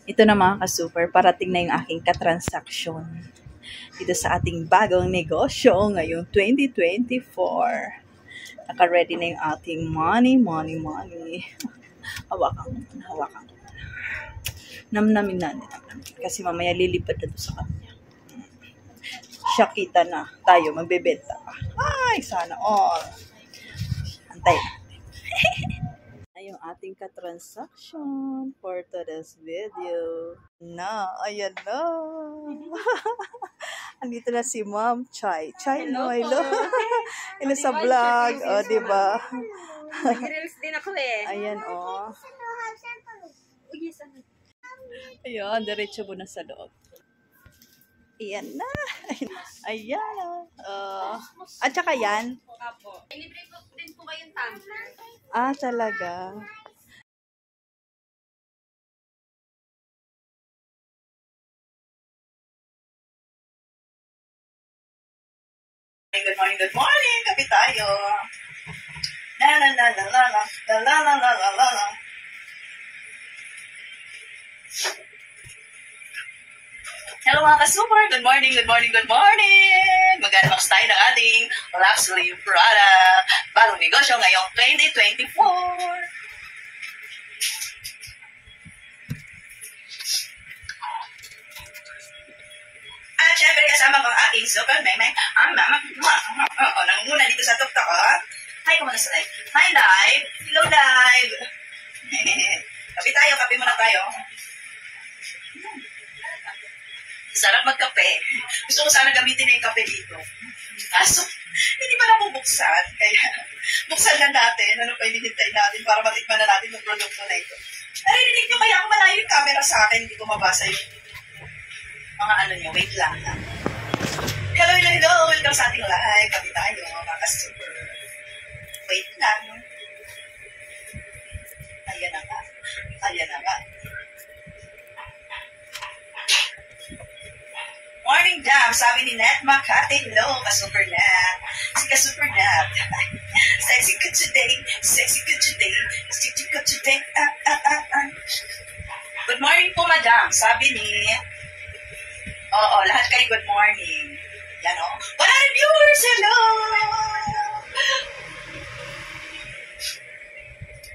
Ito na mga ka-super, parating na yung aking katransaksyon dito sa ating bagong negosyo ngayong 2024. Naka-ready na yung ating money. Hawakan ko muna. Namnamin na. Kasi mamaya lilipad na to sa kanya. Siya kita na. Tayo, magbebenta pa. Ay, sana all. Antay natin. Yung ating ka-transaction for today's video. Ayan na. Andito na si Ma'am Chai. Hello. Ino sa vlog. O, diba? Nag-reels din ako eh. Ayan, o. Ayan, diretso mo na sa loob. Ayan na. Ayan. At saka yan. Apo. Libre po din po kayong tumbler. Talaga. Good morning. Kape tayo. La. Hello mga ka-super! Good morning! Mag-unbox tayo ng ating luxury product. Bagong negosyo ngayong 2024. At syempre kasama ko ang aking super meme. Nanguna dito sa tuktok ko. Hi, kumuna sa live. Hi, live! Hello, live! Kape muna tayo. Sarap magkape. Gusto ko sana gamitin na yung kape dito. Kaso, hindi pa nabubuksan. Kaya, buksan na natin. Ano pa hinihintay natin para matikman na natin yung produkto na ito. Narinig nyo kaya kung malayo yung camera sa akin, hindi ko mabasa yung mga ano nyo. Wait lang. Hello. Welcome sa ating live. Kape tayo, mga super. Wait lang. Ayan na nga. Morning, Jam. Sabi ni Nat Makati. Hello, ka-super Nat. Si ka-super Nat. Sexy good today. Good morning po, madam. Sabi ni... Oo, lahat kayo good morning. Yan o. 100 viewers. Hello!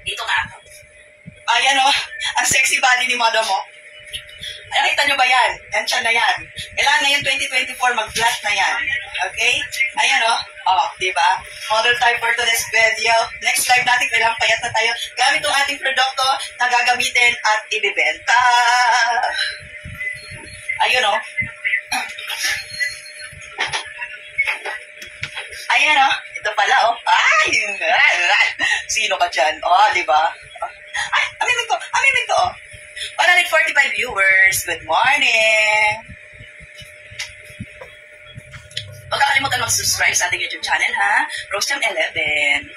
Dito nga ako. Ayan o. Ang sexy body ni madam mo. Nakita nyo ba yan? Yan siya na yan. Kailangan na yung 2024 mag-flat na yan. Okay? Ayan o. Diba? Model tayo for today's video. Next live natin, kailangan payat na tayo. Gamit yung ating produkto na gagamitin at ibibenta. Ayun o. Ayan o. Ito pala o. Ay! Sino ka dyan? Diba? Ay! Amimig ko o. 145 viewers. Good morning! Huwag kakalimutan mag-subscribe sa ating YouTube channel, ha? Rosejam 11.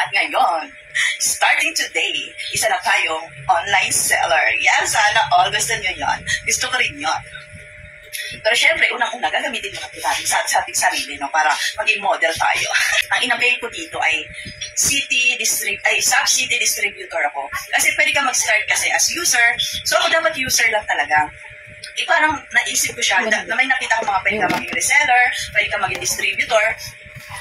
At ngayon, starting today, isa na tayong online seller. Yan, sana all gusto nyo yan. Gusto ko rin yan. Pero syempre, unang-una, gagamitin natin sa ating sarili, no? Para maging model tayo. Ang inabay ko dito ay sub-city distributor ako. Kasi pwede ka mag-start kasi as user. So ako dapat user lang talaga. Parang naisip ko siya, na may nakita ko mga pwede ka maging reseller, pwede ka maging distributor.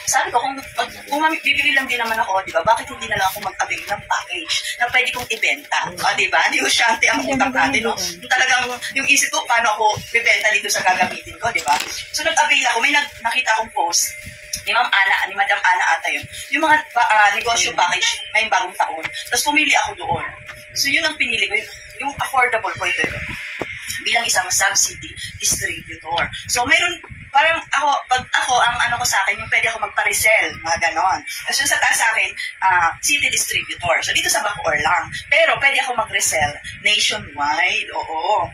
Sabi ko, kung bibili lang din naman ako, di ba, bakit hindi na lang ako mag-avail ng package na pwede kong ibenta? Di ba? Hindi ko syante ang utak natin, no? Talagang yung isip ko, paano ako bibenta dito sa gagamitin ko, di ba? So nag-avail ako, may nakita akong post ni Madam Ana ata yun. Yung mga negosyo package ngayong bagong taon. Tapos pumili ako doon. So yun ang pinili ko, yung affordable po ito yun. Bilang isang sub-city distributor. So mayroon, parang pag ako, ang ano ko sa akin, yung pwede ako magpa-resell, mga ganon. So sa taas sa akin, city distributor. So dito sa Bacoor lang. Pero pwede ako mag-resell nationwide. Oo.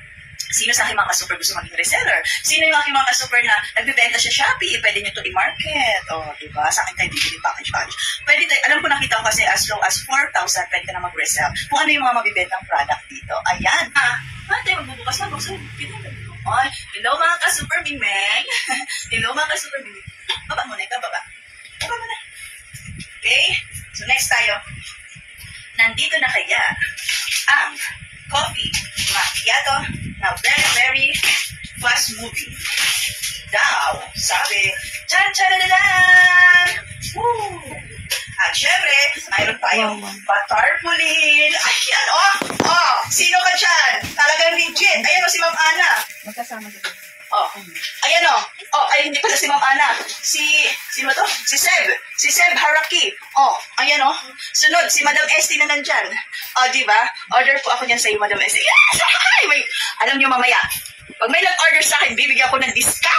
Sino sa aking mga ka-super gusto maging reseller? Sino yung aking mga ka-super na nagbibenta sa Shopee? Pwede nyo ito i-market. Diba? Sa akin tayo bibili package. Pwede tayo, alam ko nakita ko kasi as low as 4,000, pwede ka na mag-resell. Kung ano yung mga mabibentang product dito. Ayan. Tayo magbubukas na. Buksan. Hello mga ka-super Mimeng. Hello mga ka-super Mimeng. Baba muna. Baba muna. Okay? So next tayo. Nandito na kaya ang coffee macchiato na very, very fast moving. Daw, sabi, chan-chan-chan-chan! Woo! At syempre, mayroon tayong patarpulin. Ayan, sino ka dyan? Talagang legit. Ayan si Ma'am Ana. Magkasama dito. Ayan ay hindi pala si Ma'am Ana. Sino to? Si Seb. Si Seb Haraki. Ayan Sunod, si Madam Esty na nandyan. Diba? Order po ako niyan sa iyo, Madam Esty. Yes! Alam niyo mamaya, pag may nag-order sa akin, bibigyan ko ng discount!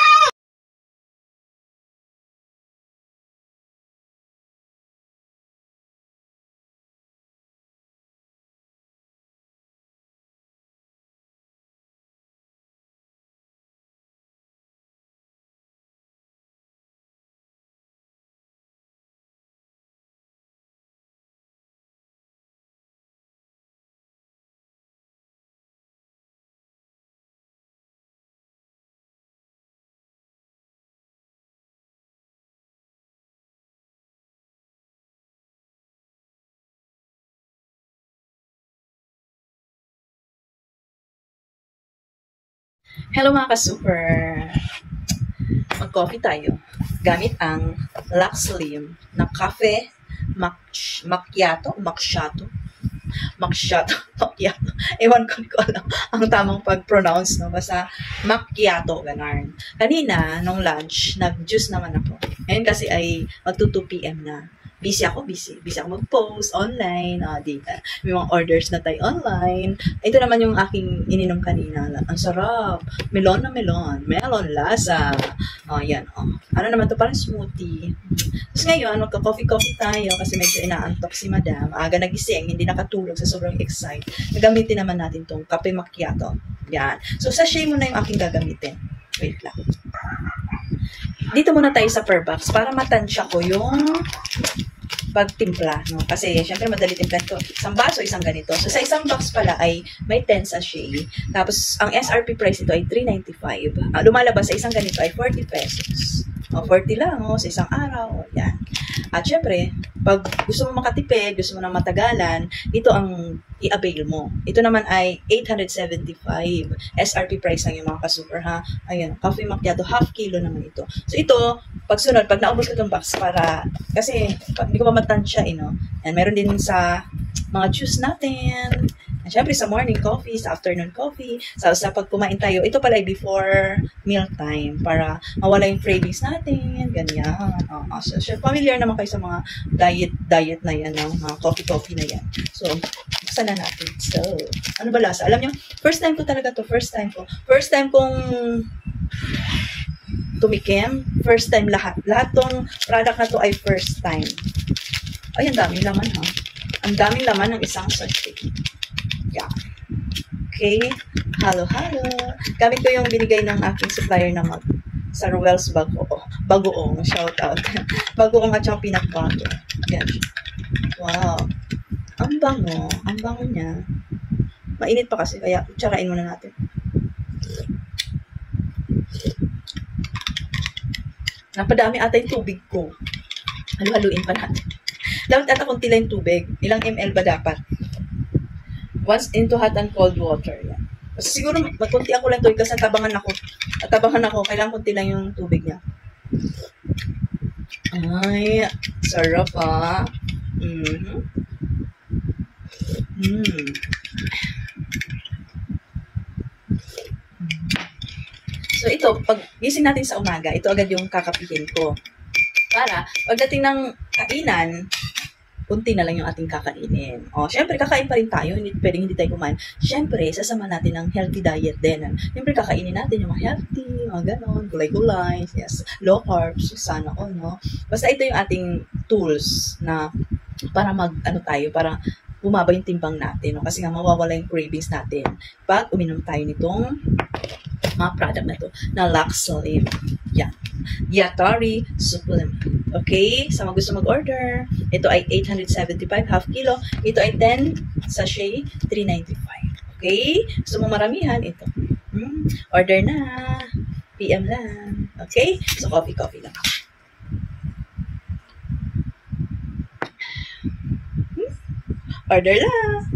Hello mga ka-super! Mag-coffee tayo gamit ang Lux Slim na cafe macchiato. Ewan ko, hindi ko alam ang tamang pag-pronounce, no? Basta macchiato, ganarn. Kanina, nung lunch, nag-juice naman ako. Ngayon kasi ay mag-2 p.m. na. Busy ako mag-post online. Diba? May mga orders na tayo online. Ito naman yung aking ininom kanina. Ang sarap. Melon lasa. Yan. Ano naman to? Parang smoothie. Tapos ngayon, magka-coffee tayo kasi medyo inaantok si madam. Aga nagising, hindi nakatulog sa sobrang excite. Gagamitin naman natin tong kape macchiato. Yan. So, sachet muna yung aking gagamitin. Wait lang. Dito muna tayo sa per box para matansya ko yung pagtimpla, no? Kasi, syempre, madali timpla ito. Isang baso, isang ganito. So, sa isang box pala ay may 10 sachet. Tapos, ang SRP price ito ay $3.95. Lumalabas sa isang ganito ay 40 pesos. 40 lang, sa isang araw. Yan. At syempre, pag gusto mo makatipid, gusto mo na matagalan, ito ang i-avail mo. Ito naman ay $875. SRP price lang yung mga ka-super, ha? Ayan, coffee macchiato, half kilo naman ito. So ito, pag naubos ko itong box kasi hindi ko pa matansya, and meron din sa mga juice natin. And syempre, sa morning coffee, sa afternoon coffee, sa pag kumain tayo, ito pala ay before meal time para mawala yung cravings natin, ganyan. So, familiar naman kayo sa mga diet na yan, mga coffee na yan. So, buksan na natin. So, ano ba lasa? Alam nyo, first time ko talaga to. First time kong tumikim. First time lahat. Lahat tong product na to ay first time. Ay, ang daming laman, ha? Ang daming laman ng isang sachet. Yeah. Okay. Halo. Gamit ko yung binigay ng aking supplier na mag sa Ruel's Bagoong. Shout out. Bagoong at saka peanut butter. Yan. Wow. Ang bango. Ang bango niya. Mainit pa kasi, kaya tsarain muna natin. Napadami ata yung tubig ko. Halu-haluin pa natin. Dapat ata kunti lang yung tubig. Ilang ml ba dapat? Once into hot and cold water. Yan. Kasi siguro magkunti ako lang tubig kasi natabangan ako. Kailangan kunti lang yung tubig niya. Ay, sarap ha. So ito, pag gising natin sa umaga, ito agad yung kakapihin ko. Para pagdating ng kainan, kunti na lang yung ating kakainin. Syempre, kakain pa rin tayo. Hindi tayo kumain. Syempre, sasama natin ng healthy diet din. Syempre, kakainin natin yung mga healthy, mga ganon, gulay-gulay, yes, low carbs, sana all, no? Basta ito yung ating tools na para para bumaba yung timbang natin, no? Kasi nga, mawawala yung cravings natin pag uminom tayo nitong mga product na to, na Lux Slim. Yan. Dietary supplement. Okay? Sa mga gusto mag-order, ito ay $875, half kilo. Ito ay 10 sachet, $3.95. Okay? Gusto mo maramihan, ito. Order na. PM lang. Okay? So, coffee lang. Order lang.